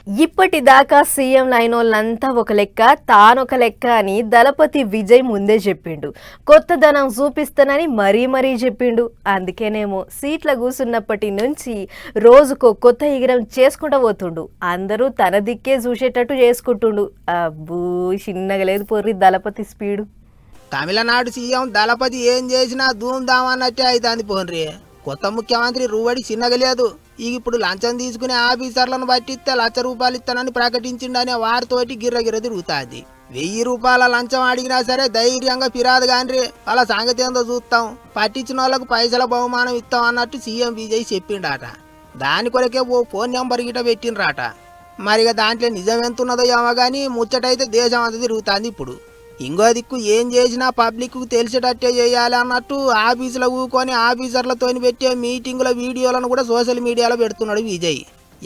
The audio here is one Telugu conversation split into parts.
ఇప్పటిదాకా సీఎం లైనోళ్ళంతా ఒక లెక్క తానొక లెక్క అని దళపతి విజయ్ ముందే చెప్పిండు. కొత్తదనం చూపిస్తానని మరీ చెప్పిండు. అందుకేనేమో సీట్ల కూసున్నప్పటి నుంచి రోజుకో కొత్త ఎగిరం చేసుకుంటూ పోతుండు. అందరూ తన దిక్కే చూసేటట్టు చేసుకుంటుండు. అబ్బూ చిన్నగా లేదు పొర్రి దళపతి స్పీడు. తమిళనాడు సీఎం దళపతి ఏం చేసినా ధూమ్ ధామ్ అన్నట్టే అవుతుంది పోన్రి. కొత్త ముఖ్యమంత్రి రూవడి చిన్నగలేదు. ఇప్పుడు లంచం తీసుకునే ఆఫీసర్లను పట్టిస్తే ₹1,00,000 ఇస్తానని ప్రకటించిండనే వారితోటి గిర్రగిర్ర తిరుగుతుంది. ₹1,000 లంచం అడిగినా సరే ధైర్యంగా ఫిరాదు కాని వాళ్ళ సంగతి ఏందో చూస్తాం, పట్టించిన వాళ్ళకు పైసల బహుమానం ఇస్తాం అన్నట్టు సీఎం విజయ్ చెప్పిండట. దాని కొరకే ఓ ఫోన్ నెంబర్ గిట పెట్టిండ్రాట. మరిగా దాంట్లో నిజం ఎంతున్నదో ఏమో కానీ ముచ్చటైతే దేశం అంతా తిరుగుతుంది. ఇప్పుడు ఇంకో దిక్కు ఏం చేసినా పబ్లిక్ కు తెలిసేటట్టే చేయాలి అన్నట్టు ఆఫీసులో కూకొని ఆఫీసర్లతో పెట్టే మీటింగుల వీడియోలను కూడా సోషల్ మీడియాలో పెడుతున్నాడు విజయ్.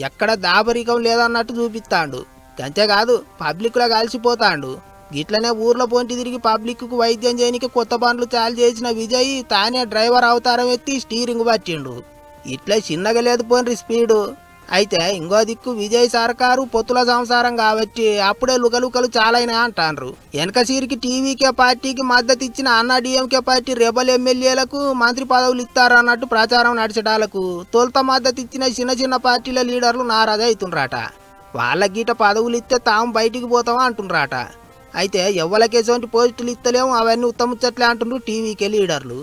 ఎక్కడ దాపరికం లేదన్నట్టు చూపిస్తాడు. అంతేకాదు పబ్లిక్లో కలిసిపోతాడు. గిట్లనే ఊర్లో పొంటి తిరిగి పబ్లిక్ కు వైద్యం చేయడానికి కొత్త పనులు చాలు చేసిన విజయ్ తానే డ్రైవర్ అవతారం ఎత్తి స్టీరింగ్ పట్టిండు. ఇట్లా చిన్నగా లేదు పోన్రి స్పీడు. అయితే ఇంకో దిక్కు విజయ్ సర్కారు పొత్తుల సంసారం కాబట్టి అప్పుడే లుకలుకలు చాలైనా అంటారు. వెనక సీరికి టీవీకే పార్టీకి మద్దతు ఇచ్చిన అన్నా డిఎంకే పార్టీ రెబల్ ఎమ్మెల్యేలకు మంత్రి పదవులు ఇస్తారన్నట్టు ప్రచారం నడిచడాలకు తొలుత మద్దతు ఇచ్చిన చిన్న పార్టీల లీడర్లు నారాజు అవుతుండ్రాట. వాళ్ళ గీట పదవులు ఇస్తే తాము బయటికి పోతామా అంటుండ్రాట. అయితే ఎవ్వలకేసోంటి పోస్టులు ఇస్తలేము, అవన్నీ ఉత్తముచ్చట్లే అంటుండ్రు టీవీకే లీడర్లు.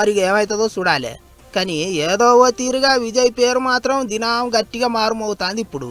మరి ఏమవుతుందో చూడాలి. కానీ ఏదో ఓ తీరుగా విజయ్ పేరు మాత్రం దినం గట్టిగా మారుమవుతుంది ఇప్పుడు.